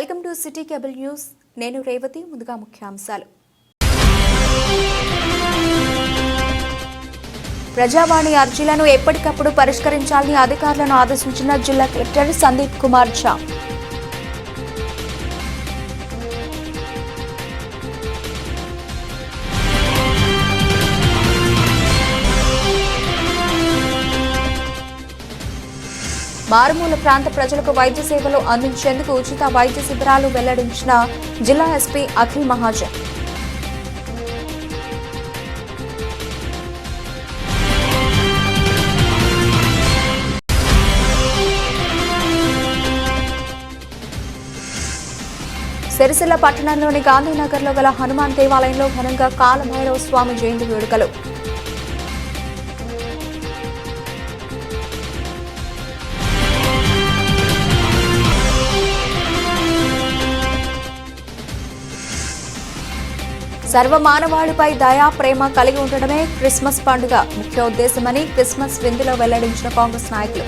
Welcome to city cable news. నేను రేవతి. ముందుగా ముఖ్యాంశాలు. ప్రజావాణి అర్జీలను ఎప్పటికప్పుడు పరిష్కరించాలని అధికారులను ఆదేశించిన జిల్లా కలెక్టర్ సందీప్ కుమార్ ఝా. మారుమూల ప్రాంత ప్రజలకు వైద్య సేవలు అందించేందుకు ఉచిత వైద్య శిబిరాలు వెల్లడించిన జిల్లా ఎస్పీ అఖిల్ మహాజన్. సిరిసిల్ల పట్టణంలోని గాంధీనగర్లో గల హనుమాన్ దేవాలయంలో ఘనంగా కాలభైరవ స్వామి జయంతి వేడుకలు. సర్వమానవాళిపై దయా ప్రేమ కలిగి ఉండడమే క్రిస్మస్ పండుగ ముఖ్య ఉద్దేశమని క్రిస్మస్ విందులో వెల్లడించిన కాంగ్రెస్ నాయకులు.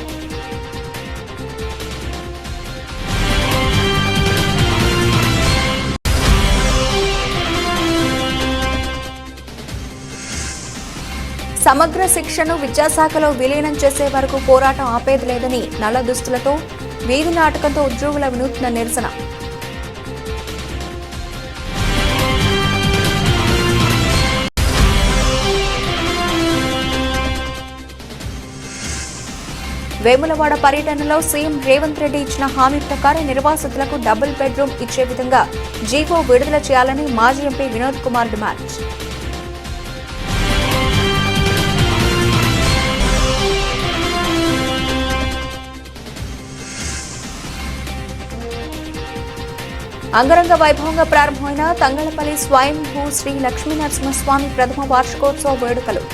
సమగ్ర శిక్షను విద్యాశాఖలో విలీనం చేసే వరకు పోరాటం ఆపేది లేదని నల్ల దుస్తులతో వీధి నాటకంతో ఉద్యోగుల వినూత్న నిరసన. వేములవాడ పర్యటనలో సీఎం రేవంత్ రెడ్డి ఇచ్చిన హామీ ప్రకారం నిర్వాసితులకు డబుల్ బెడ్రూమ్ ఇచ్చే విధంగా జీవో విడుదల చేయాలని మాజీ ఎంపీ వినోద్ కుమార్ డిమాండ్. అంగరంగ వైభవంగా ప్రారంభమైన తంగళపల్లి స్వయంభూ శ్రీ లక్ష్మీనరసింహస్వామి ప్రథమ వార్షికోత్సవ వేడుకలు.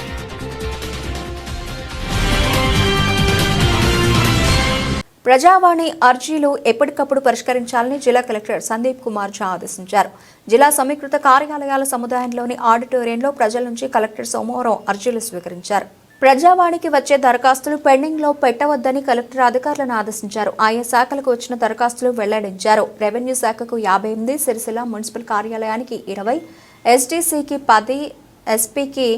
ప్రజావాణి అర్జీలు ఎప్పటికప్పుడు పరిష్కరించాలని జిల్లా కలెక్టర్ సందీప్ కుమార్ ఝా ఆదేశించారు. జిల్లా సమీకృత కార్యాలయాల సముదాయంలోని ఆడిటోరియంలో ప్రజల నుంచి కలెక్టర్ సోమవారం అర్జీలు స్వీకరించారు. ప్రజావాణికి వచ్చే దరఖాస్తులు పెండింగ్ లో పెట్టవద్దని కలెక్టర్ అధికారులను ఆదేశించారు. ఆయా శాఖలకు వచ్చిన దరఖాస్తులు వెల్లడించారు. రెవెన్యూ శాఖకు 58, సిరిసిల్ల మున్సిపల్ కార్యాలయానికి 20, ఎస్డీసీకి 10, ఎస్పీకి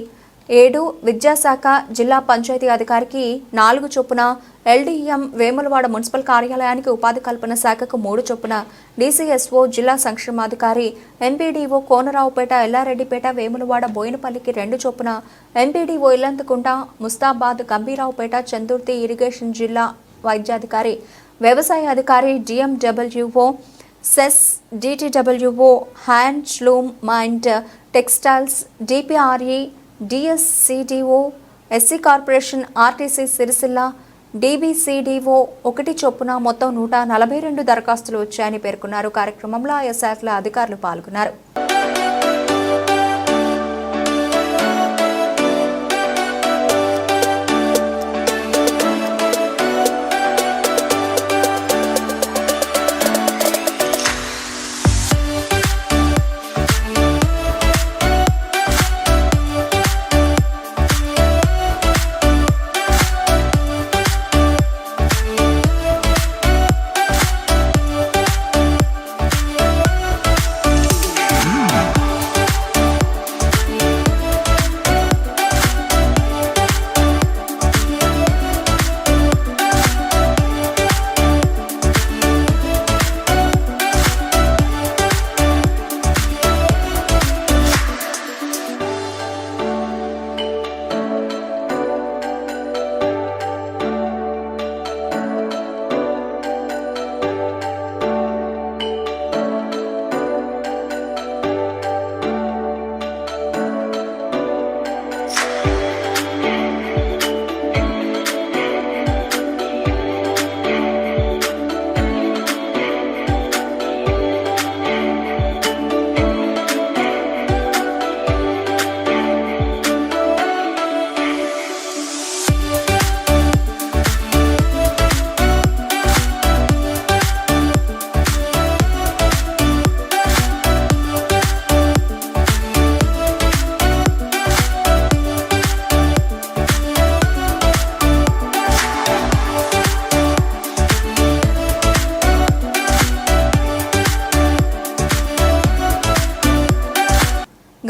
7, విద్యాశాఖ జిల్లా పంచాయతీ అధికారికి 4 చొప్పున, ఎల్డీఎం వేములవాడ మున్సిపల్ కార్యాలయానికి ఉపాధి కల్పన శాఖకు 3 చొప్పున, డీసీఎస్ఓ జిల్లా సంక్షేమాధికారి, ఎంపీడీఓ కోనరావుపేట, ఎల్లారెడ్డిపేట, వేములవాడ, బోయినపల్లికి 2 చొప్పున, ఎంపీడీఓ ఇల్లంతకుంట, ముస్తాబాద్, గంభీరావుపేట, చందుర్తి ఇరిగేషన్ జిల్లా వైద్యాధికారి, వ్యవసాయ అధికారి, DMWO, cess, DTWO, handloom and textiles, DPRE, DSCDO, SC corporation, RTC Sircilla, DBCDO 1 చొప్పున మొత్తం 142 దరఖాస్తులు వచ్చాయని పేర్కొన్నారు. కార్యక్రమంలో ఆయా శాఖల అధికారులు పాల్గొన్నారు.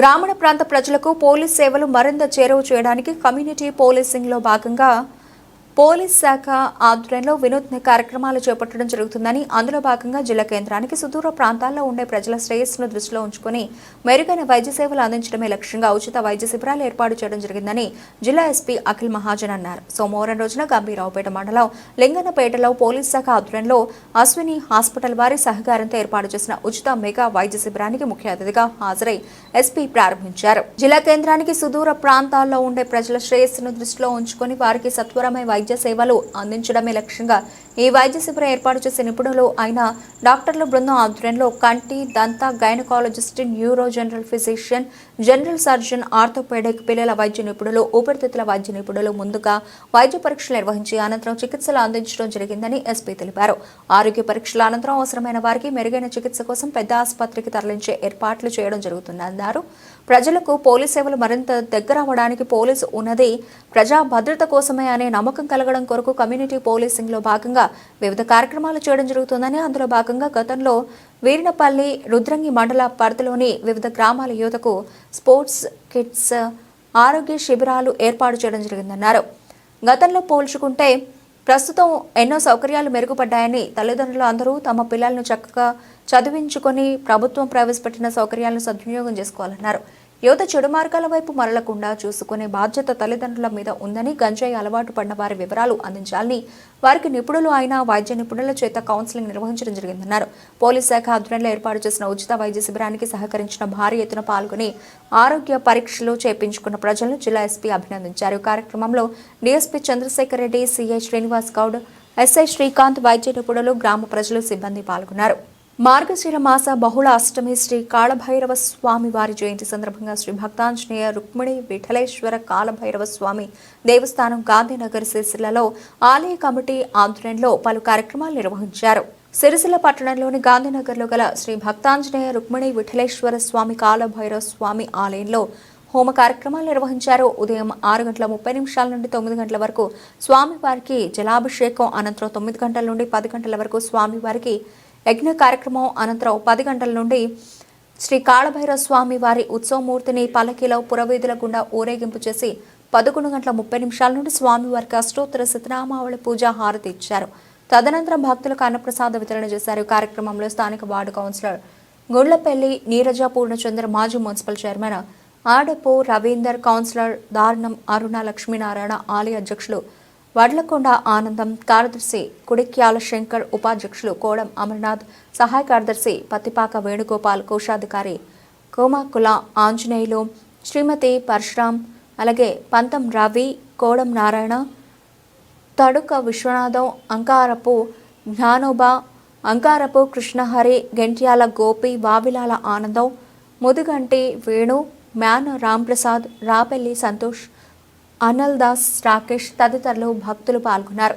గ్రామీణ ప్రాంత ప్రజలకు పోలీస్ సేవలు మరింత చేరువ చేయడానికి కమ్యూనిటీ పోలీసింగ్ లో భాగంగా పోలీస్ శాఖ ఆధ్వర్యంలో వినూత్న కార్యక్రమాలు చేపట్టడం జరుగుతుందని, అందులో భాగంగా జిల్లా కేంద్రానికి సుదూర ప్రాంతాల్లో ఉండే ప్రజల శ్రేయస్సును దృష్టిలో ఉంచుకుని మెరుగైన వైద్య సేవలు అందించడమే లక్ష్యంగా ఉచిత వైద్య శిబిరాలు ఏర్పాటు చేయడం జరిగిందని జిల్లా ఎస్పీ అఖిల్ మహాజన్ అన్నారు. సోమవారం రోజున గంభీరావుపేట మండలం లింగన్నపేటలో పోలీస్ శాఖ ఆధ్వర్యంలో అశ్విని హాస్పిటల్ వారి సహకారంతో ఏర్పాటు చేసిన ఉచిత మెగా వైద్య శిబిరానికి ముఖ్య అతిథిగా హాజరై ఎస్పీ ప్రారంభించారు. జిల్లా కేంద్రానికి సుదూర ప్రాంతాల్లో ఉండే ప్రజల శ్రేయస్సును దృష్టిలో ఉంచుకుని వారికి సత్వరమైన వైద్య సేవలు అందించడమే లక్ష్యంగా ఈ వైద్య శిబిరం ఏర్పాటు చేసే నిపుణులు అయిన డాక్టర్ల బృందం ఆధ్వర్యంలో కంటి, దంత, gynaecologist, neuro, general physician, general surgeon, orthopaedic, పిల్లల వైద్య నిపుణులు, ఊపిరితిత్తుల వైద్య నిపుణులు ముందుగా వైద్య పరీక్షలు నిర్వహించి అనంతరం చికిత్సలు అందించడం జరిగిందని ఎస్పీ తెలిపారు. ఆరోగ్య పరీక్షల అనంతరం అవసరమైన వారికి మెరుగైన చికిత్స కోసం పెద్ద ఆసుపత్రికి తరలించే ఏర్పాట్లు చేయడం జరుగుతుందన్నారు. ప్రజలకు పోలీస్ సేవలు మరింత దగ్గర అవ్వడానికి పోలీసు ఉన్నది ప్రజా భద్రత కోసమే అనే నమ్మకం కలగడం కొరకు కమ్యూనిటీ పోలీసింగ్ లో భాగంగా వివిధ కార్యక్రమాలు చేయడం జరుగుతుందని, అందులో భాగంగా గతంలో వీరినపల్లి, రుద్రంగి మండల పరిధిలోని వివిధ గ్రామాల యువతకు స్పోర్ట్స్ కిట్స్, ఆరోగ్య శిబిరాలు ఏర్పాటు చేయడం జరిగిందన్నారు. గతంలో పోల్చుకుంటే ప్రస్తుతం ఎన్నో సౌకర్యాలు మెరుగుపడ్డాయని, తల్లిదండ్రులు అందరూ తమ పిల్లలను చక్కగా చదివించుకొని ప్రభుత్వం ప్రవేశపెట్టిన సౌకర్యాలను సద్వినియోగం చేసుకోవాలన్నారు. యువత చెడు మార్గాల వైపు మరలకుండా చూసుకునే బాధ్యత తల్లిదండ్రుల మీద ఉందని, గంజాయి అలవాటు పడిన వారి వివరాలు అందించాలని, వారికి నిపుణులు అయిన వైద్య నిపుణుల చేత కౌన్సిలింగ్ నిర్వహించడం జరిగిందన్నారు. పోలీస్ శాఖ ఆధ్వర్యంలో ఏర్పాటు చేసిన ఉచిత వైద్య శిబిరానికి సహకరించిన భారీ ఎత్తున పాల్గొని ఆరోగ్య పరీక్షలు చేయించుకున్న ప్రజలను జిల్లా ఎస్పీ అభినందించారు. కార్యక్రమంలో DSP Chandrashekar Reddy, CI Srinivas Goud, SI Srikanth, వైద్య నిపుణులు, గ్రామ ప్రజలు, సిబ్బంది పాల్గొన్నారు. మార్గశిర మాస బహుళ అష్టమి శ్రీ కాళభైరవ స్వామి వారి జయంతి సందర్భంగా శ్రీ భక్తాంజనేయ రుక్మిణి విఠలేశ్వర కాళభైరవ స్వామి దేవస్థానం గాంధీనగర్ సిరిసిల్లలో ఆలయ కమిటీ ఆధ్వర్యంలో పలు కార్యక్రమాలు నిర్వహించారు. సిరిసిల్ల పట్టణంలోని గాంధీనగర్లో గల శ్రీ భక్తాంజనేయ రుక్మిణి విఠలేశ్వర స్వామి కాళభైరవ స్వామి ఆలయంలో హోమ కార్యక్రమాలు నిర్వహించారు. ఉదయం 6:30 నుండి 9 గంటల వరకు స్వామివారికి జలాభిషేకం, అనంతరం 9 గంటల నుండి 10 గంటల వరకు స్వామివారికి యజ్ఞ కార్యక్రమం, అనంతరం 10 గంటల నుండి శ్రీ కాళభైరవ స్వామి వారి ఉత్సవమూర్తిని పల్లకీలో పురవీధుల గుండా ఊరేగింపు చేసి 11:30 నుండి స్వామివారికి అష్టోత్తర శతనామావళి పూజ హారతి ఇచ్చారు. తదనంతరం భక్తులకు అన్నప్రసాద వితరణ చేశారు. కార్యక్రమంలో స్థానిక వార్డు కౌన్సిలర్ గుండ్లపల్లి నీరజ పూర్ణచంద్ర, మాజీ municipal chairman Adapu Ravinder, councillor దారుణం అరుణ లక్ష్మీనారాయణ, ఆలయ అధ్యక్షులు వడ్లకొండ ఆనందం, కార్యదర్శి కుడిక్యాల శంకర్, ఉపాధ్యక్షులు కోడం అమర్నాథ్, సహాయ కార్యదర్శి పత్తిపాక వేణుగోపాల్, కోశాధికారి కోమాకుల ఆంజనేయులు, శ్రీమతి పరశురాం, అలాగే పంతం రవి, కోడం నారాయణ, తడుక విశ్వనాథం, అంకారపు జ్ఞానోబా, అంకారపు కృష్ణహరి, గెంట్యాల గోపి, వావిలాల ఆనందం, ముదుగంటి వేణు, మ్యాన రాంప్రసాద్, రాపెల్లి సంతోష్, అనిల్ దాస్, రాకేష్ తదితరులు భక్తులు పాల్గొన్నారు.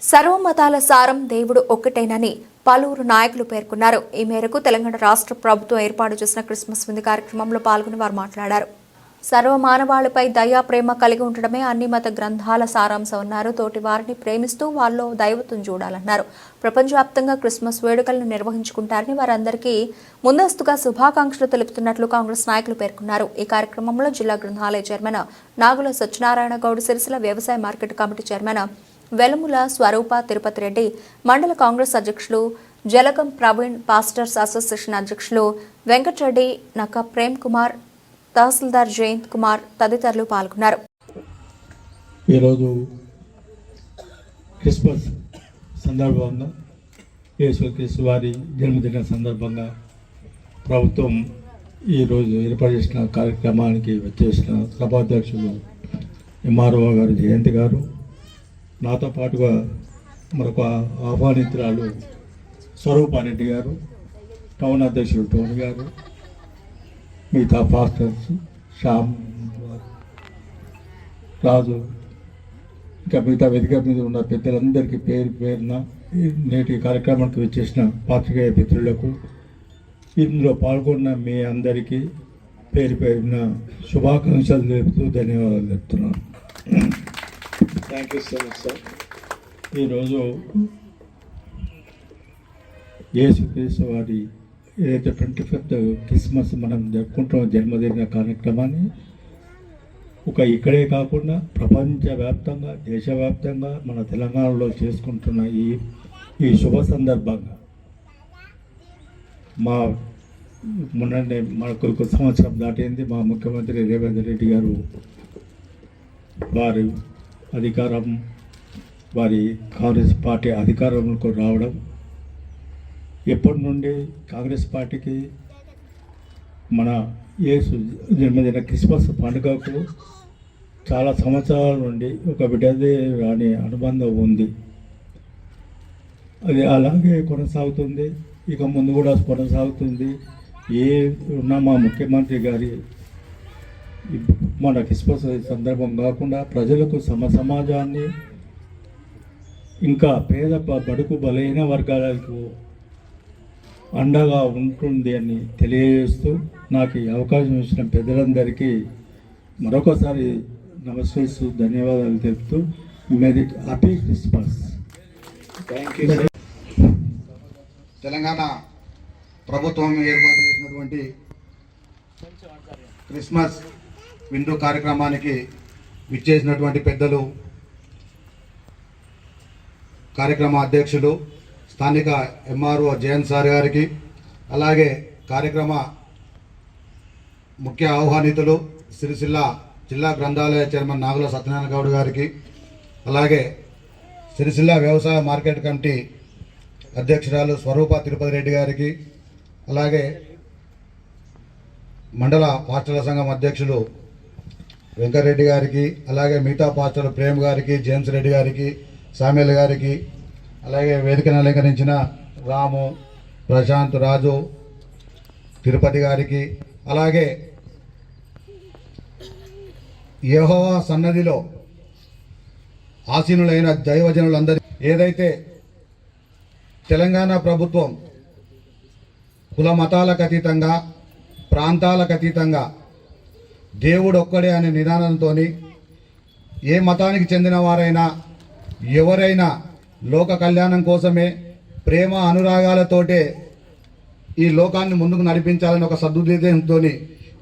సర్వమతాల సారం దేవుడు ఒక్కటేనని పలువురు నాయకులు పేర్కొన్నారు. ఈ మేరకు తెలంగాణ రాష్ట్ర ప్రభుత్వం ఏర్పాటు చేసిన క్రిస్మస్ విందు కార్యక్రమంలో పాల్గొని వారు మాట్లాడారు. సర్వ మానవాళిపై దయా ప్రేమ కలిగి ఉండడమే అన్ని మత గ్రంథాల సారాంశం అన్నారు. తోటి వారిని ప్రేమిస్తూ వాళ్ళలో దైవత్వం చూడాలన్నారు. ప్రపంచవ్యాప్తంగా క్రిస్మస్ వేడుకలను నిర్వహించుకుంటారని వారందరికీ ముందస్తుగా శుభాకాంక్షలు తెలుపుతున్నట్లు కాంగ్రెస్ నాయకులు పేర్కొన్నారు. ఈ కార్యక్రమంలో జిల్లా గ్రంథాలయ చైర్మన్ నాగుల సత్యనారాయణ గౌడ్, సిరిసిల్ల వ్యవసాయ మార్కెట్ కమిటీ చైర్మన్ వెలముల స్వరూప తిరుపతి రెడ్డి, మండల కాంగ్రెస్ అధ్యక్షులు జలగం ప్రవీణ్, పాస్టర్స్ అసోసియేషన్ అధ్యక్షులు వెంకటరెడ్డి, నక్క ప్రేమ్ కుమార్, తహసీల్దార్ జయంత్ కుమార్ తదితరులు పాల్గొన్నారు. ఈరోజు క్రిస్మస్ సందర్భంగా యేసుక్రీస్తు వారి జన్మదిన సందర్భంగా ప్రభుత్వం ఈరోజు ఏర్పాటు చేసిన కార్యక్రమానికి వచ్చేసిన సభాధ్యక్షులు ఎంఆర్ఓ గారు జయంత్ గారు, నాతో పాటుగా మరొక ఆహ్వానితురాలు స్వరూపారెడ్డి గారు, టౌన్ అధ్యక్షుడు టోనీ గారు, మిగతా పాస్టర్స్ శ్యామ్, రాజు, ఇంకా మిగతా వేదిక మీద ఉన్న పెద్దలందరికీ పేరు పేరున నేటి కార్యక్రమానికి వచ్చేసిన పాత్రికేయ మిత్రులకు, ఇందులో పాల్గొన్న మీ అందరికీ పేరు పేరున శుభాకాంక్షలు తెలుపుతూ ధన్యవాదాలు చెప్తున్నాను. Thank you so much sir. ఈరోజు యేసుక్రీస్తు వారి ఏదైతే 25th క్రిస్మస్ మనం జరుపుకుంటున్న జన్మదిన కార్యక్రమాన్ని ఇక్కడే కాకుండా ప్రపంచవ్యాప్తంగా, దేశవ్యాప్తంగా మన తెలంగాణలో చేసుకుంటున్న ఈ శుభ సందర్భంగా మొన్ననే మనకు సంవత్సరం దాటింది. మా ముఖ్యమంత్రి రేవంత్ రెడ్డి గారు వారి కాంగ్రెస్ పార్టీ అధికారంలోకి రావడం, ఎప్పటి నుండి కాంగ్రెస్ పార్టీకి మన యేసు జన్మదిన క్రిస్మస్ పండుగకు చాలా సంవత్సరాల నుండి ఒక బిడ్డదే రాని అనుబంధం ఉంది. అది అలాగే కొనసాగుతుంది, ఇక ముందు కూడా కొనసాగుతుంది. ఉన్న మా ముఖ్యమంత్రి గారి మన క్రిస్మస్ సందర్భం కాకుండా ప్రజలకు సమాజాన్ని, ఇంకా పేద బడుగు బలైన వర్గాలకు అండగా ఉంటుంది అని తెలియజేస్తూ నాకు ఈ అవకాశం ఇచ్చిన పెద్దలందరికీ మరొకసారి నమస్కరిస్తూ ధన్యవాదాలు తెలుపుతూ merry happy Christmas. Thank you. Telangana ప్రభుత్వం ఏర్పాటు చేసినటువంటి క్రిస్మస్ విందు కార్యక్రమానికి విచ్చేసినటువంటి పెద్దలు, కార్యక్రమ అధ్యక్షులు స్థానిక ఎంఆర్ఓ జయంత్ సార్ గారికి, అలాగే కార్యక్రమ ముఖ్య ఆహ్వానితులు సిరిసిల్ల జిల్లా గ్రంథాలయ చైర్మన్ నాగుల సత్యనారాయణ గౌడ్ గారికి, అలాగే సిరిసిల్ల వ్యవసాయ మార్కెట్ కమిటీ అధ్యక్షురాలు స్వరూప తిరుపతి రెడ్డి గారికి, అలాగే మండల పాస్టర్ల సంఘం అధ్యక్షులు వెంకటరెడ్డి గారికి, అలాగే మిగతా పాస్టర్లు ప్రేమ్ గారికి, జేమ్స్ రెడ్డి గారికి, సామ్యుల్ గారికి, అలాగే వేదికను అలంకరించిన రాము, ప్రశాంత్, రాజు, తిరుపతి గారికి, అలాగే యెహోవా సన్నదిలో ఆసీనులైన దైవజనులందరి, ఏదైతే తెలంగాణ ప్రభుత్వం కుల మతాలకు అతీతంగా ప్రాంతాలకు అతీతంగా దేవుడు ఒక్కడే అనే నిదానంతో ఏ మతానికి చెందిన వారైనా ఎవరైనా లోక కళ్యాణం కోసమే ప్రేమ అనురాగాలతోటే ఈ లోకాన్ని ముందుకు నడిపించాలని ఒక సదుద్దేశంతో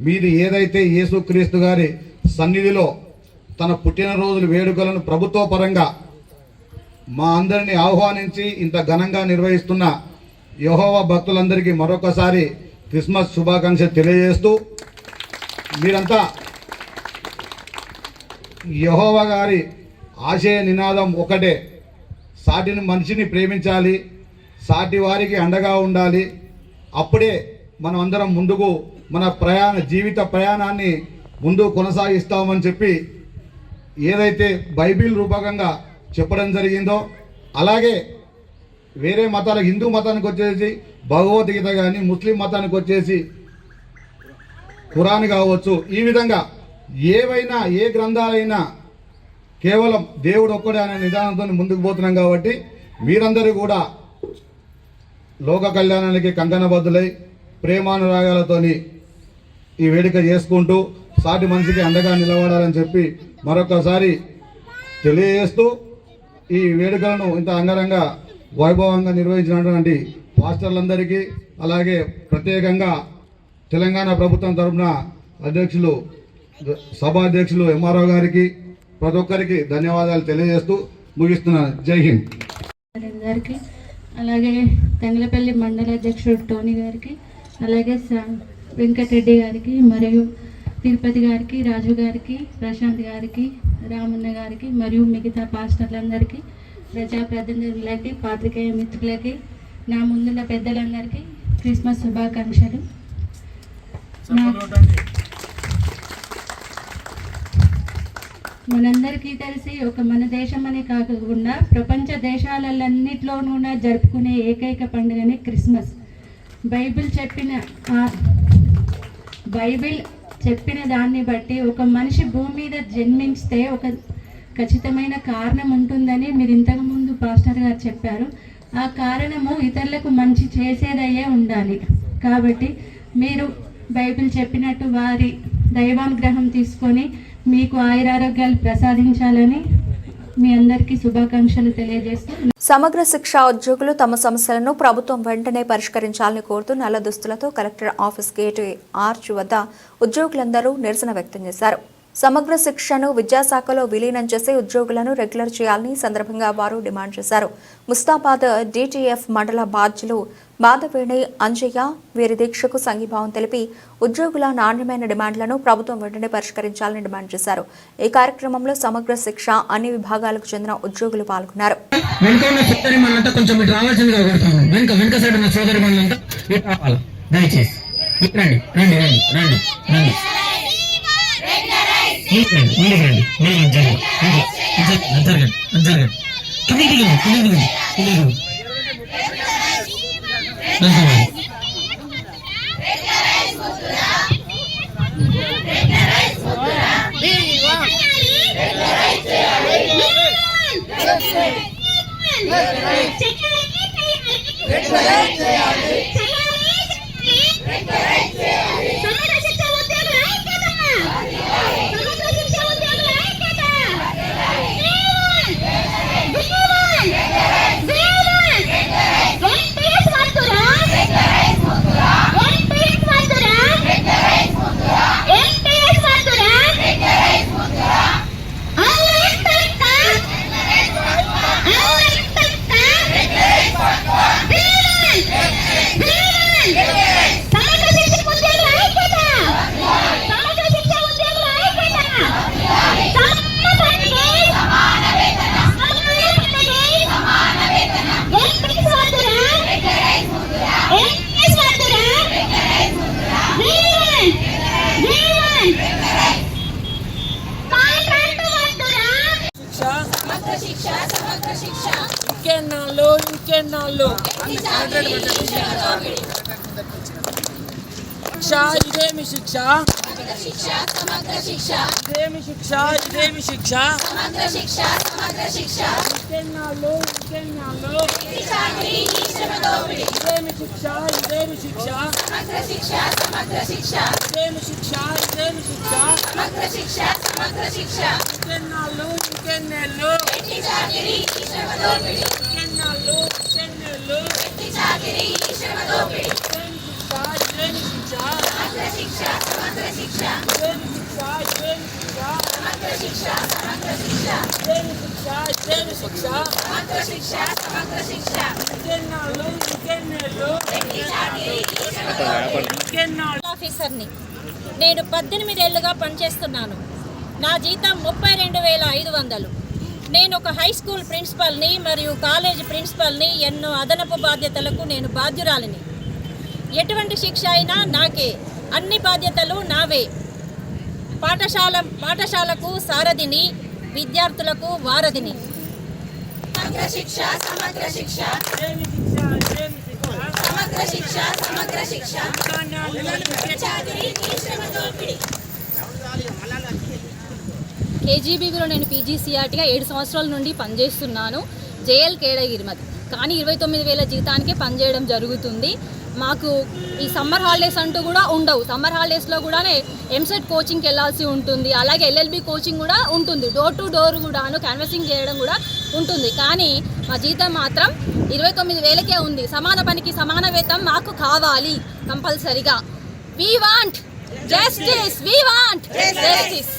మీరు ఏదైతే యేసుక్రీస్తు గారి సన్నిధిలో తన పుట్టినరోజుల వేడుకలను ప్రభుత్వ పరంగా మా అందరినీ ఆహ్వానించి ఇంత ఘనంగా నిర్వహిస్తున్న యెహోవా భక్తులందరికీ మరొకసారి క్రిస్మస్ శుభాకాంక్షలు తెలియజేస్తూ మీరంతా యెహోవా గారి ఆశయ నినాదం ఒకటే, సాటిని మనిషిని ప్రేమించాలి, సాటి వారికి అండగా ఉండాలి. అప్పుడే మనం అందరం ముందుకు మన జీవిత ప్రయాణాన్ని ముందుకు కొనసాగిస్తామని చెప్పి ఏదైతే బైబిల్ రూపకంగా చెప్పడం జరిగిందో, అలాగే వేరే మతాలకు హిందూ మతానికి వచ్చేసి భగవద్గీత కానీ, ముస్లిం మతానికి వచ్చేసి ఖురాన్ కావచ్చు, ఈ విధంగా ఏవైనా ఏ గ్రంథాలైనా కేవలం దేవుడు ఒక్కడే అనే నిదానంతో ముందుకు పోతున్నాం. కాబట్టి మీరందరూ కూడా లోక కళ్యాణానికి కంకణబద్దులై ప్రేమానురాగాలతోని ఈ వేడుక చేసుకుంటూ సాటి మనిషికి అండగా నిలబడాలని చెప్పి మరొకసారి తెలియజేస్తూ ఈ వేడుకలను ఇంత అంగరంగ వైభవంగా నిర్వహించినటువంటి పాస్టర్లందరికీ, అలాగే ప్రత్యేకంగా తెలంగాణ ప్రభుత్వం తరఫున అధ్యక్షులు సభాధ్యక్షులు ఎంఆర్ఓ గారికి ప్రతి ఒక్కరికి ధన్యవాదాలు తెలియజేస్తూ ముగిస్తున్నాను. జై హింద్. గారికి, అలాగే తంగలపల్లి మండల అధ్యక్షుడు టోనీ గారికి, అలాగే వెంకటరెడ్డి గారికి, మరియు తిరుపతి గారికి, రాజు గారికి, ప్రశాంత్ గారికి, రామన్న గారికి, మరియు మిగతా పాస్టర్లందరికీ, ప్రజాప్రతినిధులకి, పాత్రికేయ మిత్రులకి, నా ముందున్న పెద్దలందరికీ క్రిస్మస్ శుభాకాంక్షలు. మనందరికీ తెలిసి మన దేశం అనే కాకుండా ప్రపంచ దేశాలన్నింటిలోనూ జరుపుకునే ఏకైక పండుగనే క్రిస్మస్. బైబిల్ చెప్పిన దాన్ని బట్టి ఒక మనిషి భూమి మీద జన్మించితే ఒక ఖచ్చితమైన కారణం ఉంటుందని మీరు ఇంతకుముందు పాస్టర్ గారు చెప్పారు. ఆ కారణము ఇతరులకు మంచి చేసేదయ్యే ఉండాలి. కాబట్టి మీరు బైబిల్ చెప్పినట్టు వారి దైవానుగ్రహం తీసుకొని మీకు ఆయురారోగ్యాలు ప్రసాదించాలని మీ అందరికీ శుభాకాంక్షలు తెలియజేస్తూ, సమగ్ర శిక్ష ఉద్యోగులు తమ సమస్యలను ప్రభుత్వం వెంటనే పరిష్కరించాలని కోరుతూ నల్ల దుస్తులతో కలెక్టర్ ఆఫీస్ గేట్ ఆర్చ్ వద్ద ఉద్యోగులందరూ నిరసన వ్యక్తం చేశారు. సమగ్ర శిక్షను విద్యాశాఖలో విలీనం చేసి ఉద్యోగులను రెగ్యులర్ చేయాలని సందర్భంగా వారు డిమాండ్ చేశారు. ముస్తాబాద్ డిటిఎఫ్ మండల బాధ్యులు బాధవేణి అంజయ్య వీరి దీక్షకు సంఘీభావం తెలిపి ఉద్యోగుల నాణ్యమైన డిమాండ్లను ప్రభుత్వం వెంటనే పరిష్కరించాలని డిమాండ్ చేశారు. ఈ కార్యక్రమంలో సమగ్ర శిక్ష అన్ని విభాగాలకు చెందిన ఉద్యోగులు పాల్గొన్నారు. ఇంకెన్నాళ్ళు ఇదేమి శిక్ష, ఇదేమి శిక్ష, ఇదేమి శిక్ష, ఇంకెన్నాళ్ళు ఇదేమి శిక్ష, ఇదేమి శిక్ష సమగ్ర శిక్ష సమగ్ర శిక్ష ఇదేమి శిక్ష ఇదేమి శిక్ష సమగ్ర శిక్ష సమగ్ర శిక్ష ఇంకెన్నాళ్ళు ఇంకెన్నేళ్ళు ఎట్టి చాకిరి ఈ శ్రమ దోపిడి ఇంకెన్నాళ్ళు ఇంకెన్నేళ్ళు ఎట్టి చాకిరి ఈ శ్రమ దోపిడి ఇదేమి శిక్ష సమగ్ర శిక్ష సమగ్ర శిక్ష ఇదేమి శిక్ష ఇదేమి శిక్ష సమగ్ర శిక్ష సమగ్ర శిక్ష ఇదేమి శిక్ష ఇదేమి శిక్ష సమగ్ర శిక్ష సమగ్ర శిక్ష ఇంకెన్నాళ్ళు ఇంకెన్నేళ్ళు ఎట్టి చాకిరి ఈ శ్రమ దోపిడి ఇంకెన్నాళ్ళు ఆఫీసర్ని నేను 18 ఏళ్ళుగా పనిచేస్తున్నాను. నా జీతం 32,500. నేను ఒక హై స్కూల్ ప్రిన్సిపల్ని మరియు కాలేజ్ ప్రిన్సిపల్ని, ఎన్నో అదనపు బాధ్యతలకు నేను బాధ్యురాలిని. ఎటువంటి శిక్ష అయినా నాకే, అన్ని బాధ్యతలు నావే. పాఠశాలకు సారథిని, విద్యార్థులకు వారధిని. సమగ్ర శిక్ష సమగ్ర శిక్ష ఇదేమి శిక్ష ఇదేమి శిక్ష సమగ్ర శిక్ష సమగ్ర శిక్ష కేజీబీవీలో నేను పీజీసీఆర్టీగా 7 సంవత్సరాల నుండి పనిచేస్తున్నాను. జేఎల్ కేడగిరిమది. కానీ 29,000 జీతానికే పనిచేయడం జరుగుతుంది. మాకు ఈ సమ్మర్ హాలిడేస్ అంటూ కూడా ఉండవు. సమ్మర్ హాలిడేస్లో కూడా ఎంసెట్ కోచింగ్కి వెళ్ళాల్సి ఉంటుంది. అలాగే ఎల్ఎల్బి కోచింగ్ కూడా ఉంటుంది. డోర్ టు డోర్ కూడాను క్యాన్వసింగ్ చేయడం కూడా ఉంటుంది. కానీ మా జీతం మాత్రం 29,000కే ఉంది. సమాన పనికి సమాన వేతనం మాకు కావాలి కంపల్సరిగా. We want justice, we want justice.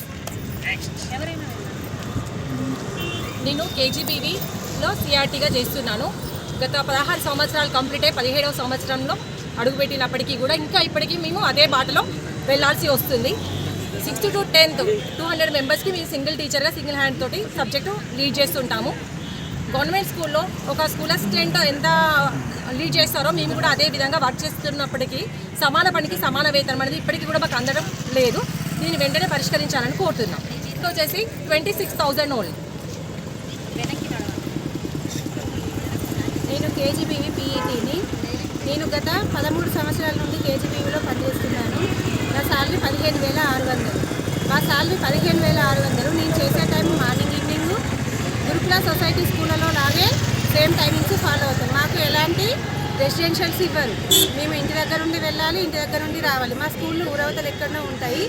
నేను కేజీబీవీలో సిఆర్టీగా చేస్తున్నాను. గత 16 సంవత్సరాలు కంప్లీట్ అయ్యి 17వ సంవత్సరంలో అడుగుపెట్టినప్పటికీ కూడా ఇంకా ఇప్పటికీ మేము అదే బాటలో వెళ్ళాల్సి వస్తుంది. 6th to 10th 200 మెంబర్స్కి మేము సింగిల్ టీచర్గా సింగిల్ హ్యాండ్ తోటి సబ్జెక్టు లీడ్ చేస్తుంటాము. గవర్నమెంట్ స్కూల్లో ఒక స్కూల్ అసిస్టెంట్ ఎంత లీడ్ చేస్తారో మేము కూడా అదే విధంగా వర్క్ చేస్తున్నప్పటికీ సమాన పనికి సమాన వేతనం అనేది ఇప్పటికీ కూడా మాకు అందడం లేదు. దీన్ని వెంటనే పరిష్కరించాలని కోరుతున్నాం. ఇది వచ్చేసి 26,000 ఓన్లీ. నేను కేజీబీవీ పీఈటీని. నేను గత 13 సంవత్సరాల నుండి కేజీబీవీలో పనిచేస్తున్నాను. నా శాలరీ 15,600. మా శాలరీ 15,600. నేను చేసే టైం మార్నింగ్ ఈవినింగ్ గురుకుల సొసైటీ స్కూళ్ళలో లాగే సేమ్ టైమింగ్స్ ఫాలో అవుతాం. మాకు ఎలాంటి రెసిడెన్షియల్స్ ఇవ్వరు. మేము ఇంటి దగ్గర నుండి వెళ్ళాలి, ఇంటి దగ్గర నుండి రావాలి. మా స్కూళ్ళు ఊరవతలు ఎక్కడో ఉంటాయి.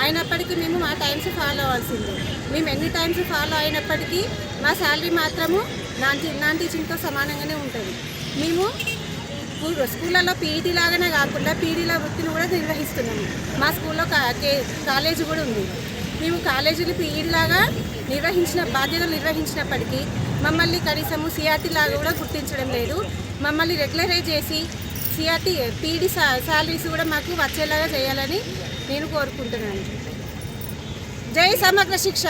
అయినప్పటికీ మేము మా టైమ్స్ ఫాలో అవ్వాల్సిందే. మేము ఎన్ని టైమ్స్ ఫాలో అయినప్పటికీ మా శాలరీ మాత్రము నాన్ టీచింగ్తో సమానంగానే ఉంటుంది. మేము స్కూళ్ళల్లో పీఈటీ లాగానే కాకుండా పీడీల వృత్తిని కూడా నిర్వహిస్తున్నాము. మా స్కూల్లో కాలేజీ కూడా ఉంది. మేము కాలేజీలు పీఈడీ లాగా బాధ్యతలు నిర్వహించినప్పటికీ మమ్మల్ని కనీసము సిఆర్టీ లాగా కూడా గుర్తించడం లేదు. మమ్మల్ని రెగ్యులరైజ్ చేసి సిఆర్టీ పీఈడీ శాలరీస్ కూడా మాకు వచ్చేలాగా చేయాలని నేను కోరుకుంటున్నాను. జై సమగ్ర శిక్ష.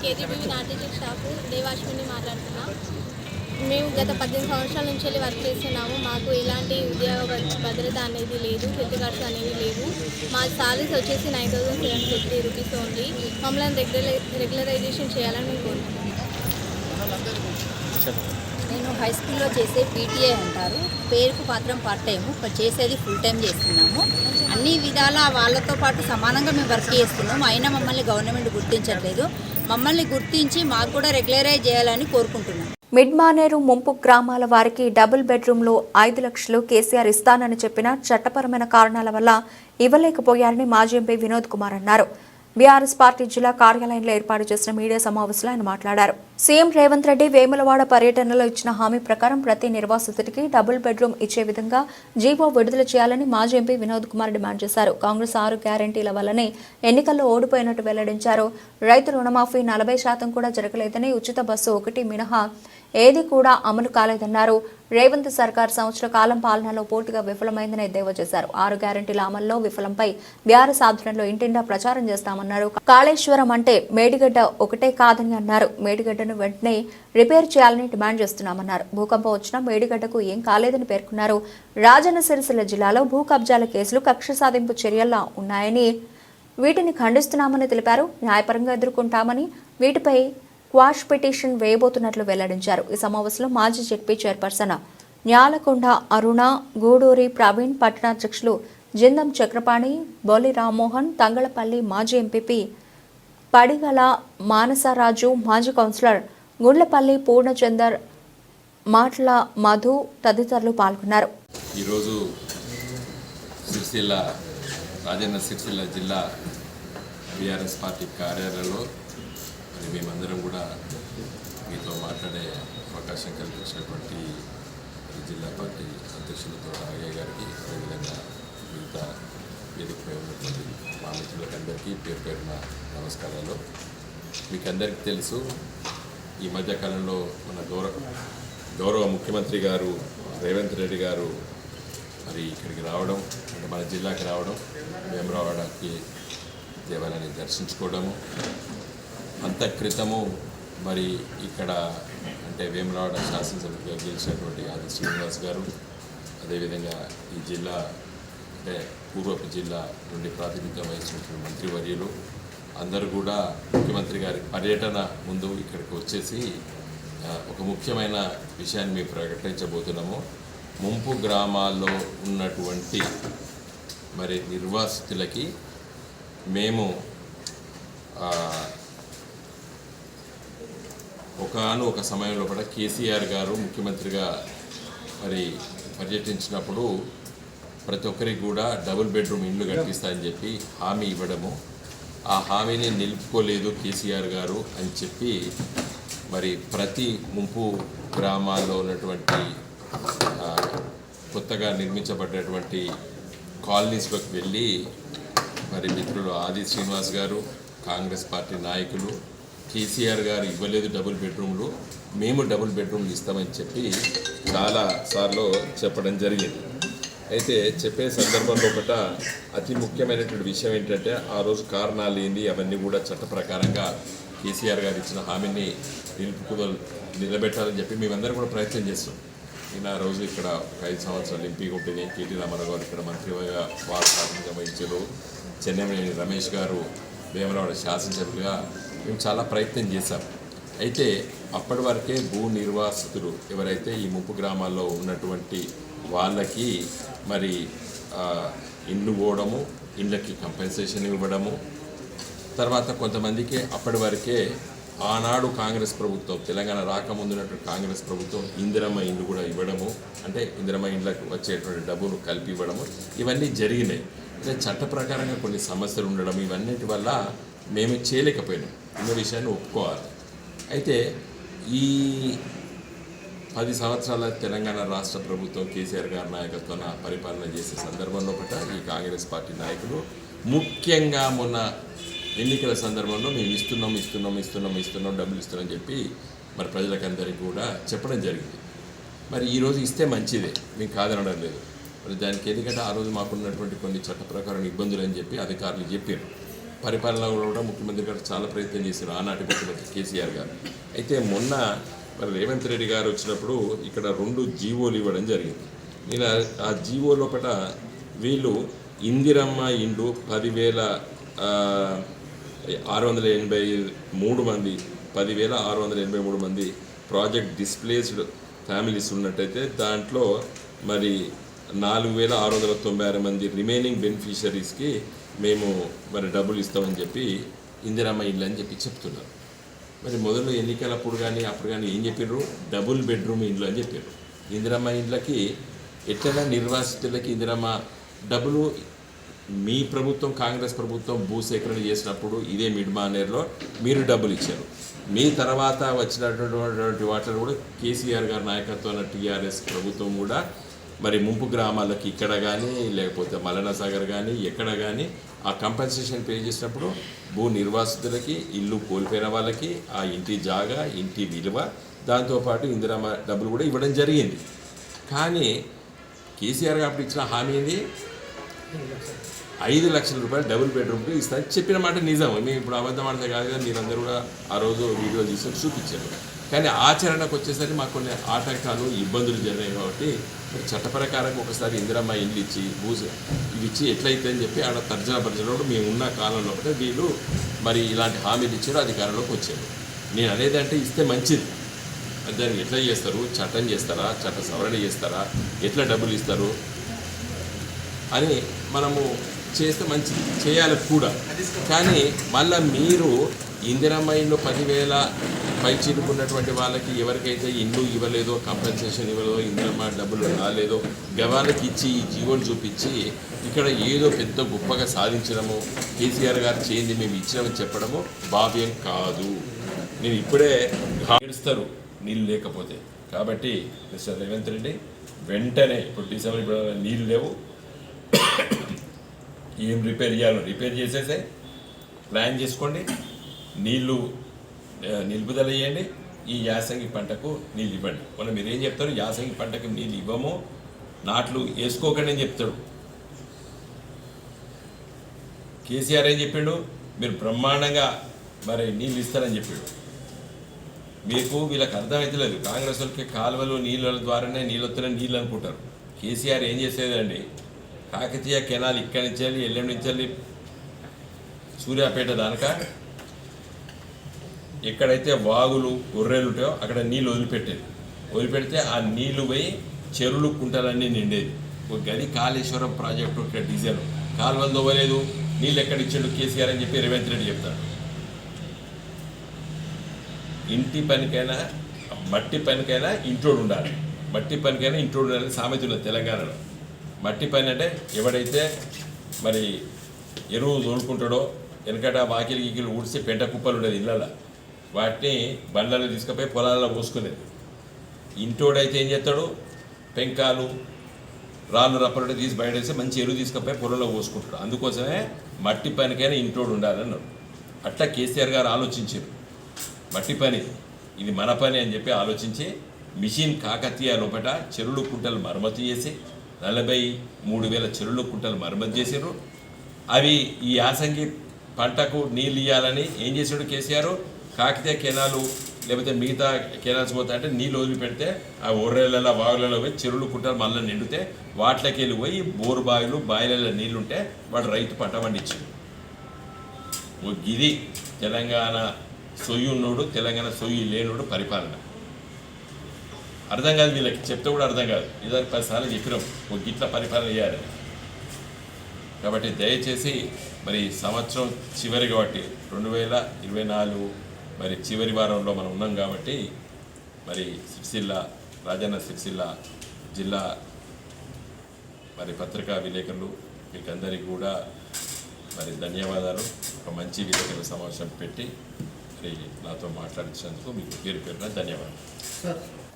కేజీబీవీ నాన్ టీచింగ్ స్టాఫ్ దేవాశ్విని మాట్లాడుతున్నాం. మేము గత 18 సంవత్సరాల నుంచి వెళ్ళి వర్క్ చేస్తున్నాము. మాకు ఎలాంటి ఉద్యోగ భద్రత అనేది లేదు, హెల్త్ కార్డ్స్ అనేవి లేవు. మా సాలరీస్ వచ్చేసి 9,750 రూపీస్ ఓన్లీ. మమ్మల్ని రెగ్యులరైజేషన్ చేయాలని మేము కోరుకుంటున్నాం. నేను హై స్కూల్లో చేసే పీటీఏ అంటారు. పేరుకు మాత్రం పార్ట్ టైము, చేసేది ఫుల్ టైం చేస్తున్నాము. అన్ని విధాల వాళ్ళతో పాటు సమానంగా మేము వర్క్ చేస్తున్నాము. అయినా మమ్మల్ని గవర్నమెంట్ గుర్తించట్లేదు. మమ్మల్ని గుర్తించి మాకు కూడా రెగ్యులరైజ్ చేయాలని కోరుకుంటున్నాం. మిడ్మానేరు ముంపు గ్రామాల వారికి డబుల్ బెడ్రూమ్లో 5 లక్షలు కేసీఆర్ ఇస్తానని చెప్పినా చట్టపరమైన కారణాల వల్ల ఇవ్వలేకపోయారని మాజీ ఎంపీ వినోద్ కుమార్ అన్నారు. బీఆర్ఎస్ పార్టీ జిల్లా కార్యాలయంలో ఏర్పాటు చేసిన మీడియా సమావేశంలో ఆయన మాట్లాడారు. సీఎం రేవంత్ రెడ్డి వేములవాడ పర్యటనలో ఇచ్చిన హామీ ప్రకారం ప్రతి నిర్వాసితుడికి డబుల్ బెడ్రూమ్ ఇచ్చే విధంగా జీవో విడుదల చేయాలని మాజీ ఎంపీ వినోద్ కుమార్ డిమాండ్ చేశారు. కాంగ్రెస్ 6 గ్యారంటీల వల్లనే ఎన్నికల్లో ఓడిపోయినట్టు వెల్లడించారు. రైతు రుణమాఫీ 40% కూడా జరగలేదని, ఉచిత బస్సు 1 మినహా ఏది కూడా అమలు కాలేదన్నారు. రేవంత్ సర్కార్ సంవత్సర కాలం పాలనలో పూర్తిగా విఫలమైందని ఎద్దేవా చేశారు. 6 గ్యారంటీల అమల్లో విఫలంపై బీఆర్ఎస్ ఆధ్వర్యంలో ఇంటింటా ప్రచారం చేస్తామన్నారు. కాళేశ్వరం అంటే మేడిగడ్డ ఒకటే కాదని అన్నారు. మేడిగడ్డను వెంటనే రిపేర్ చేయాలని డిమాండ్ చేస్తున్నామన్నారు. భూకంపం వచ్చినా మేడిగడ్డకు ఏం కాలేదని పేర్కొన్నారు. రాజన్న సిరిసిల్ల జిల్లాలో భూ కబ్జాల కేసులు కక్ష సాధింపు చర్యల్లా ఉన్నాయని, వీటిని ఖండిస్తున్నామని తెలిపారు. న్యాయపరంగా ఎదుర్కొంటామని, వీటిపై క్వాష్ పిటిషన్ వేయబోతున్నట్లు వెల్లడించారు. ఈ సమావేశంలో మాజీ జెడ్పీ చైర్పర్సన్ న్యాలకొండ అరుణ, గూడూరి ప్రవీణ్, పట్టణాధ్యక్షులు జిందం చక్రపాణి, బొల్లి రామ్మోహన్, తంగళపల్లి మాజీ ఎంపీపీ పడిగల మానసరాజు, మాజీ కౌన్సిలర్ గుండ్లపల్లి పూర్ణచందర్, మాట్ల మధు తదితరులు పాల్గొన్నారు. ఈరోజు రాజన్న సిరిసిల్ల జిల్లా బీఆర్ఎస్ పార్టీ కార్యాలయంలో మరి మేమందరం కూడా మీతో మాట్లాడే అవకాశం కల్పించినటువంటి జిల్లా పార్టీ అధ్యక్షులతో రాఘయ్య గారికి, అదేవిధంగా మిగతా వేదికపై ఉన్నటువంటి మా మిత్రులకందరికీ పేరు పేరున నమస్కారాలు. మీకు అందరికీ తెలుసు, ఈ మధ్యకాలంలో మన గౌరవ ముఖ్యమంత్రి గారు రేవంత్ రెడ్డి గారు మరి ఇక్కడికి రావడం, అంటే మన జిల్లాకి రావడం, వేములవాడకి దేవాలయాన్ని దర్శించుకోవడము, అంత క్రితము మరి ఇక్కడ అంటే వేములవాడ శాసనసభ్యులుగా గెలిచినటువంటి ఆది శ్రీనివాస్ గారు, అదేవిధంగా ఈ జిల్లా అంటే పూర్వపు జిల్లా నుండి ప్రాతినిధ్యం వహించినటువంటి మంత్రివర్యులు అందరూ కూడా ముఖ్యమంత్రి గారి పర్యటన ముందు ఇక్కడికి వచ్చేసి ఒక ముఖ్యమైన విషయాన్ని మేము ప్రకటించబోతున్నాము. ముంపు గ్రామాల్లో ఉన్నటువంటి మరి నిర్వాసితులకి మేము ఒక సమయంలో కూడా కేసీఆర్ గారు ముఖ్యమంత్రిగా మరి పర్యటించినప్పుడు ప్రతి ఒక్కరికి కూడా డబుల్ బెడ్రూమ్ ఇల్లు కట్టిస్తారని చెప్పి హామీ ఇవ్వడము, ఆ హామీని నిలుపుకోలేదు కేసీఆర్ గారు అని చెప్పి మరి ప్రతి ముంపు గ్రామాల్లో ఉన్నటువంటి కొత్తగా నిర్మించబడ్డటువంటి కాలనీస్లోకి వెళ్ళి మరి మిత్రులు ఆది శ్రీనివాస్ గారు, కాంగ్రెస్ పార్టీ నాయకులు కేసీఆర్ గారు ఇవ్వలేదు డబుల్ బెడ్రూమ్లు, మేము డబుల్ బెడ్రూమ్లు ఇస్తామని చెప్పి చాలాసార్లు చెప్పడం జరిగింది. అయితే చెప్పే సందర్భంలో ఒకట అతి ముఖ్యమైనటువంటి విషయం ఏంటంటే ఆ రోజు కారణాలు ఏంది అవన్నీ కూడా చట్ట ప్రకారంగా కేసీఆర్ గారు ఇచ్చిన హామీని నిలబెట్టాలని చెప్పి మేమందరం కూడా ప్రయత్నం చేస్తాం. నేను ఆ రోజు ఇక్కడ 5 సంవత్సరాలు ఎంపీగా ఉంటుంది, కేటీ రామారావు గారు ఇక్కడ మంత్రిగా వార్తాత్మకంగా వహించారు, చెన్నమనేని రమేష్ గారు వేములవాడ శాసనసభ్యులుగా మేము చాలా ప్రయత్నం చేశాం. అయితే అప్పటి వరకే భూ నిర్వాసితులు ఎవరైతే ఈ ముంపు గ్రామాల్లో ఉన్నటువంటి వాళ్ళకి మరి ఇండ్లు పోవడము, ఇండ్లకి కంపెన్సేషన్ ఇవ్వడము, తర్వాత కొంతమందికి అప్పటి వరకే ఆనాడు కాంగ్రెస్ ప్రభుత్వం తెలంగాణ రాకముందున్నటువంటి కాంగ్రెస్ ప్రభుత్వం ఇందిరమ్మ ఇండ్లు కూడా ఇవ్వడము, అంటే ఇందిరమ్మ ఇండ్లకు వచ్చేటువంటి డబ్బును కలిపి ఇవ్వడము, ఇవన్నీ జరిగినాయి. అంటే చట్ట ప్రకారంగా కొన్ని సమస్యలు ఉండడం, ఇవన్నిటి వల్ల మేము చేయలేకపోయినాం, ఇన్న విషయాన్ని ఒప్పుకోవాలి. అయితే ఈ 10 సంవత్సరాల తెలంగాణ రాష్ట్ర ప్రభుత్వం కేసీఆర్ గారి నాయకత్వాన పరిపాలన చేసే సందర్భంలో ఈ కాంగ్రెస్ పార్టీ నాయకులు ముఖ్యంగా మొన్న ఎన్నికల సందర్భంలో మేము ఇస్తున్నాం డబ్బులు ఇస్తున్నామని చెప్పి మరి ప్రజలకందరికీ కూడా చెప్పడం జరిగింది. మరి ఈరోజు ఇస్తే మంచిదే, మేము కాదనడం లేదు. మరి దానికి ఎందుకంటే ఆ రోజు మాకున్నటువంటి కొన్ని చట్ట ప్రకారం ఇబ్బందులు అని చెప్పి అధికారులు చెప్పారు. పరిపాలనలో కూడా ముఖ్యమంత్రి గారు చాలా ప్రయత్నం చేశారు, ఆనాటి ముఖ్యమంత్రి కేసీఆర్ గారు. అయితే మొన్న మరి రేవంత్ రెడ్డి గారు వచ్చినప్పుడు ఇక్కడ 2 జీవోలు ఇవ్వడం జరిగింది. నేను ఆ జీవో లోపల వీళ్ళు ఇందిరమ్మ ఇండ్లు 10,683 మంది ప్రాజెక్ట్ డిస్ప్లేస్డ్ ఫ్యామిలీస్ ఉన్నట్టయితే దాంట్లో మరి 4,696 మంది రిమైనింగ్ బెనిఫిషరీస్కి మేము మరి డబ్బులు ఇస్తామని చెప్పి ఇందిరమ్మ ఇల్లు అని చెప్పి చెప్తున్నారు. మరి మొదలు ఎన్నికలప్పుడు కానీ అప్పుడు కానీ ఏం చెప్పారు, డబుల్ బెడ్రూమ్ ఇండ్లు అని చెప్పారు. ఇందిరమ్మ ఇండ్లకి ఎట్లైనా నిర్వాసితులకి ఇందిరమ్మ డబ్బులు మీ ప్రభుత్వం కాంగ్రెస్ ప్రభుత్వం భూసేకరణ చేసినప్పుడు ఇదే మిడ్మానేర్లో మీరు డబ్బులు ఇచ్చారు. మీ తర్వాత వచ్చినటువంటి వాటిలో కూడా కేసీఆర్ గారి నాయకత్వాన్ని టీఆర్ఎస్ ప్రభుత్వం కూడా మరి ముంపు గ్రామాలకి ఇక్కడ కానీ లేకపోతే మల్లన్న సాగర్ కానీ ఎక్కడ కానీ ఆ కంపెన్సేషన్ పే చేసినప్పుడు భూ నిర్వాసితులకి, ఇల్లు కోల్పోయిన వాళ్ళకి ఆ ఇంటి జాగా, ఇంటి విలువ, దాంతోపాటు ఇందిరమ్మ డబ్బులు కూడా ఇవ్వడం జరిగింది. కానీ కేసీఆర్ గారు ఇచ్చిన హామీ ఏంది, 5 లక్షల రూపాయలు డబుల్ బెడ్రూమ్కి ఇస్తాను చెప్పిన మాట నిజం. మేము ఇప్పుడు అబద్ధం ఆడితే కాదు కానీ మీరందరూ కూడా ఆ రోజు వీడియోలు తీసుకొని చూపించారు. కానీ ఆచరణకు వచ్చేసరికి మాకు కొన్ని ఆటంకాలు, ఇబ్బందులు జరిగాయి. కాబట్టి చట్ట ప్రకారంగా ఒకసారి ఇందిరమ్మ ఇల్లు ఇచ్చి ఇవి ఇచ్చి ఎట్లయితే అని చెప్పి ఆడ తర్జన పరిచయంలో మేము ఉన్న కాలంలో వీళ్ళు మరి ఇలాంటి హామీలు ఇచ్చారు, అధికారంలోకి వచ్చారు. నేను అనేది అంటే ఇస్తే మంచిది, దాన్ని ఎట్లా చేస్తారు, చట్టం చేస్తారా, చట్ట సవరణ చేస్తారా, ఎట్లా డబ్బులు ఇస్తారు అని మనము చేస్తే మంచిది, చేయాలి కూడా. కానీ మళ్ళీ మీరు ఇందిరమ్మ ఇల్లు 10,000 పై చిరుకున్నటువంటి వాళ్ళకి ఎవరికైతే ఇల్లు ఇవ్వలేదో, కంపెన్సేషన్ ఇవ్వలేదో, ఇందిరమ్మ డబ్బులు రాలేదో గవాళ్ళకి ఇచ్చి ఈ జీవోలు చూపించి ఇక్కడ ఏదో పెద్ద గొప్పగా సాధించడము, కేసీఆర్ గారు చేయింది మేము ఇచ్చినామని చెప్పడము భావ్యం కాదు. నేను ఇప్పుడే ఏడుస్తారు నీళ్ళు లేకపోతే. కాబట్టి మిస్టర్ రేవంత్ రెడ్డి వెంటనే ఇప్పుడు డిసెంబర్ ఇప్పుడు నీళ్ళు లేవు, ఏం రిపేర్ చేయాలో రిపేర్ చేసేసే ప్లాన్ చేసుకోండి, నీళ్ళు నిలుపుదల చేయండి, ఈ యాసంగి పంటకు నీళ్ళు ఇవ్వండి. మనం మీరేం చెప్తారు, యాసంగి పంటకు నీళ్ళు ఇవ్వము, నాట్లు వేసుకోకండి అని చెప్తాడు. కేసీఆర్ ఏం చెప్పిండు, మీరు బ్రహ్మాండంగా మరి నీళ్ళు ఇస్తారని చెప్పాడు. మీకు వీళ్ళకి అర్థమవుతలేదు, కాంగ్రెస్ వాళ్ళకి కాలువలు నీళ్ళ ద్వారానే నీళ్ళు వస్తున్నాయి నీళ్ళు అనుకుంటారు. కేసీఆర్ ఏం చేసేదండి, కాకతీయ కెనాల్ ఇక్కడి నుంచి వెళ్ళి ఎల్లుండి నుంచి వెళ్ళి సూర్యాపేట దానిక ఎక్కడైతే వాగులు గొర్రెలు ఉంటాయో అక్కడ నీళ్ళు వదిలిపెడితే ఆ నీళ్లు పోయి చెరువులు కుంటలన్నీ నిండేది. ఒక గది కాళేశ్వరం ప్రాజెక్టు ఇక్కడ డీజిల్ కాలువలు దొవ్వలేదు, నీళ్ళు ఎక్కడ ఇచ్చాడు కేసీఆర్ అని చెప్పి రేవంత్ రెడ్డి చెప్తాడు. ఇంటి పనికైనా మట్టి పనికైనా ఇంట్లోడు ఉండాలి, మట్టి పనికైనా ఇంట్లోడు ఉండాలని సామెత ఉన్నది తెలంగాణలో. మట్టి పని అంటే ఎవడైతే మరి ఎరువు తోలుకుంటాడో, వెనకట వాకిలి గీకిలు ఊడిసి పెంట కుప్పలు ఉండేది ఇళ్ళలో, వాటిని బండ్లలో తీసుకుపోయి పొలాల్లో పోసుకునేది. ఇంటోడైతే ఏం చేస్తాడు, పెంకాలు రాళ్ళు రప్పలు తీసి బయటేసి మంచి ఎరువు తీసుకుపోయి పొలంలో పోసుకుంటాడు. అందుకోసమే మట్టి పనికైనా ఇంటోడు ఉండాలన్నారు. అట్లా కేసీఆర్ గారు ఆలోచించారు, మట్టి పని ఇది మన పని అని చెప్పి ఆలోచించి మిషన్ కాకతీయ లోపల చెరువులు కుంటలు మరమ్మతు చేసి 43,000 చెరువులు కుంటలు మరమ్మతు చేశారు. అవి ఈ యాసంగి పంటకు నీళ్ళు ఇవ్వాలని ఏం చేశాడు కేసీఆర్, కాకతీయ కెనాలు లేకపోతే మిగతా కెనాల్స్ పోతా అంటే నీళ్ళు వదిలిపెడితే ఆ ఒర్రెలలో బావులలో పోయి చెరువులు కుంటలు మళ్ళీ నిండితే వాటిలోకి వెళ్ళి పోయి బోరు బావిలు బావిలలో నీళ్ళుంటే వాడు రైతు పంట పండించాడు. ఇది తెలంగాణ సొయ్యి ఉన్నోడు, తెలంగాణ సొయ్యి లేనోడు పరిపాలన. అర్థం కాదు వీళ్ళకి, చెప్తే కూడా అర్థం కాదు. ఇదానికి 10 సార్లు చెప్పినాం ఒక గిట్ల పరిపాలన చేయాలని. కాబట్టి దయచేసి మరి సంవత్సరం చివరి కాబట్టి 2024 మరి చివరి వారంలో మనం ఉన్నాం కాబట్టి మరి సిరిసిల్ల రాజన్న సిరిసిల్ల జిల్లా మరి పత్రికా విలేకరులు మీకు అందరికీ కూడా మరి ధన్యవాదాలు. ఒక మంచి విలేకరుల సమావేశం పెట్టి మరి నాతో మాట్లాడించినందుకు మీకు పేరు పేరున ధన్యవాదాలు.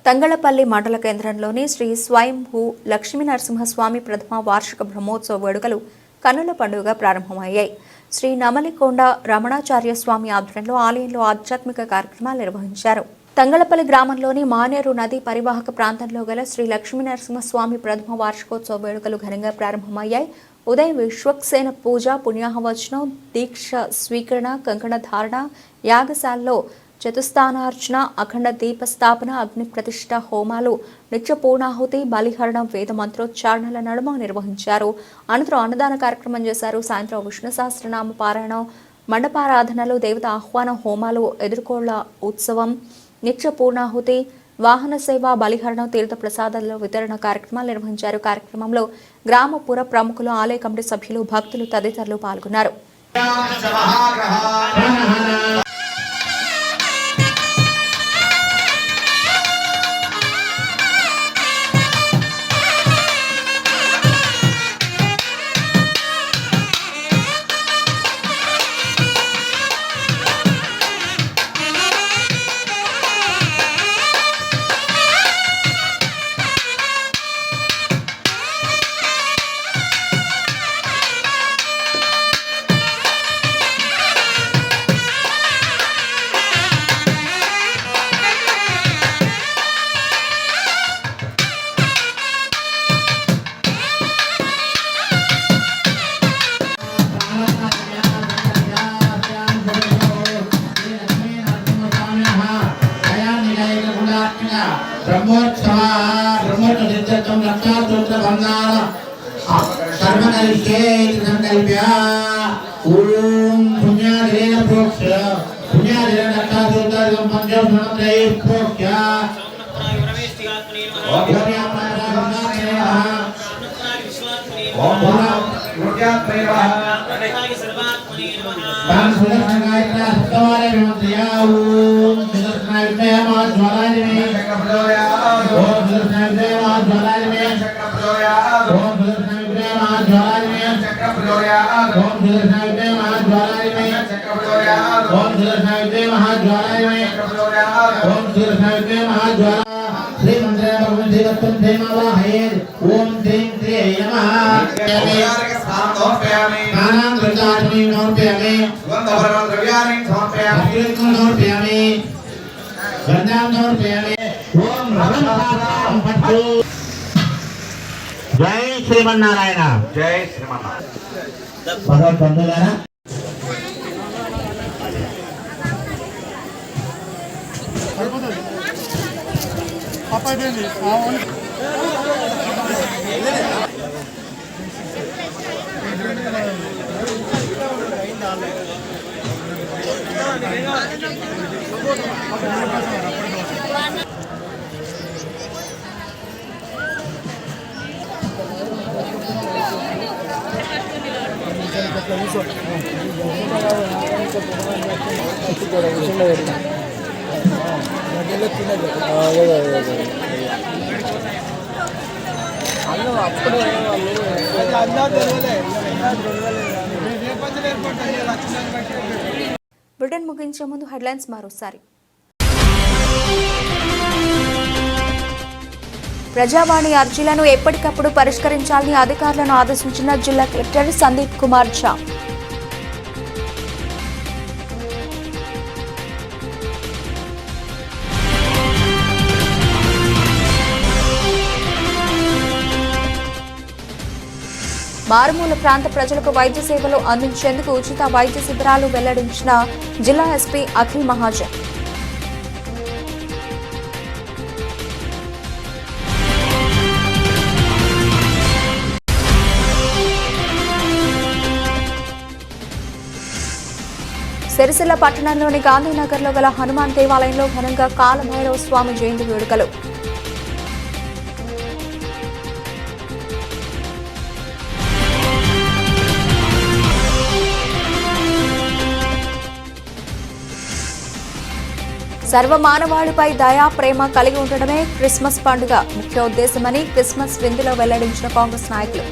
తంగళపల్లి మండల కేంద్రంలోని శ్రీ స్వయంభూ లక్ష్మీ నరసింహస్వామి ప్రథమ వార్షిక బ్రహ్మోత్సవ వేడుకలు కన్నుల పండుగ ప్రారంభమయ్యాయి. శ్రీ నమలికొండ రమణాచార్య స్వామి ఆధ్వర్యంలో ఆలయంలో ఆధ్యాత్మిక కార్యక్రమాలు నిర్వహించారు. తంగళపల్లి గ్రామంలోని మానేరు నది పరివాహక ప్రాంతంలో గల శ్రీ లక్ష్మీ నరసింహస్వామి ప్రథమ వార్షికోత్సవ వేడుకలు ఘనంగా ప్రారంభమయ్యాయి. ఉదయం విశ్వక్సేన పూజ, పుణ్యాహవచనం, దీక్ష స్వీకరణ, కంకణ ధారణ, యాగశాలలో చతుస్థానార్చన, అఖండ దీపస్థాపన, అగ్ని ప్రతిష్ఠ హోమాలు, నిత్య పూర్ణాహుతి, బలిహరణం, వేద మంత్రోచ్చారణల నడుమ నిర్వహించారు. అనంతరం అన్నదాన కార్యక్రమం చేశారు. సాయంత్రం విష్ణు సహస్రనామ పారాయణం, మండపారాధనలు, దేవత ఆహ్వాన హోమాలు, ఎదుర్కోళ్ల ఉత్సవం, నిత్య పూర్ణాహుతి, వాహన సేవ, బలిహరణం, తీర్థ ప్రసాదాల వితరణ కార్యక్రమాలు నిర్వహించారు. కార్యక్రమంలో గ్రామ పుర ప్రముఖులు, ఆలయ కమిటీ సభ్యులు, భక్తులు తదితరులు పాల్గొన్నారు. Bang sudah sangat జై శ్రీమన్నారాయణ. జై శ్రీమన్నారాయణ. భగవద్బంధులారా, బులెటిన్ ముగించే ముందు హెడ్లైన్స్ మరోసారి. ప్రజావాణి అర్జీలను ఎప్పటికప్పుడు పరిష్కరించాలని అధికారులను ఆదేశించిన జిల్లా కలెక్టర్ సందీప్ కుమార్ ఝా. మారుమూల ప్రాంత ప్రజలకు వైద్య సేవలు అందించేందుకు ఉచిత వైద్య శిబిరాలు వెల్లడించిన జిల్లా ఎస్పీ అఖిల్ మహాజన్. సిరిసిల్ల పట్టణంలోని గాంధీనగర్లో గల హనుమాన్ దేవాలయంలో ఘనంగా కాలభైరవ స్వామి జయంతి వేడుకలు. సర్వమానవాళిపై దయా ప్రేమ కలిగి ఉండడమే క్రిస్మస్ పండుగ ముఖ్య ఉద్దేశమని క్రిస్మస్ విందులో వెల్లడించిన కాంగ్రెస్ నాయకులు.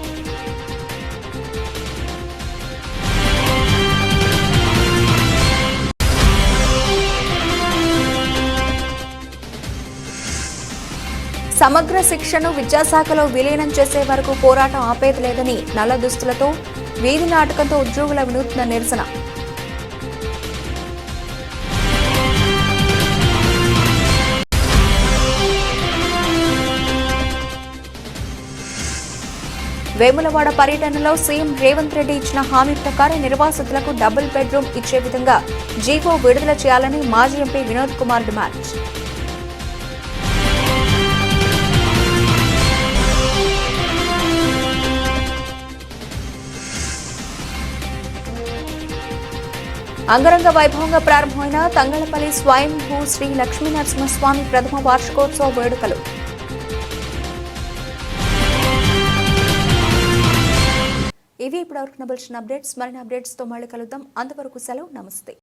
సమగ్ర శిక్షను విద్యాశాఖలో విలీనం చేసే వరకు పోరాటం ఆపేది లేదని నల్ల దుస్తులతో వీధి నాటకంతో ఉద్యోగుల వినూత్న నిరసన. వేములవాడ పర్యటనలో సీఎం రేవంత్ రెడ్డి ఇచ్చిన హామీ ప్రకారం నిర్వాసితులకు డబుల్ బెడ్రూమ్ ఇచ్చే విధంగా జీవో విడుదల చేయాలని మాజీ ఎంపీ వినోద్ కుమార్ డిమాండ్. అంగరంగ వైభవంగా ప్రారంభమైన తంగళపల్లి స్వయంభూ శ్రీ లక్ష్మీనరసింహస్వామి ప్రథమ వార్షికోత్సవ వేడుకలు. ఇవి ఇప్పటివరకు నబిల్చిన అప్డేట్స్. మరిన్ని అప్డేట్స్తో మళ్ళీ కలుద్దాం. అంతవరకు సెలవు. నమస్తే.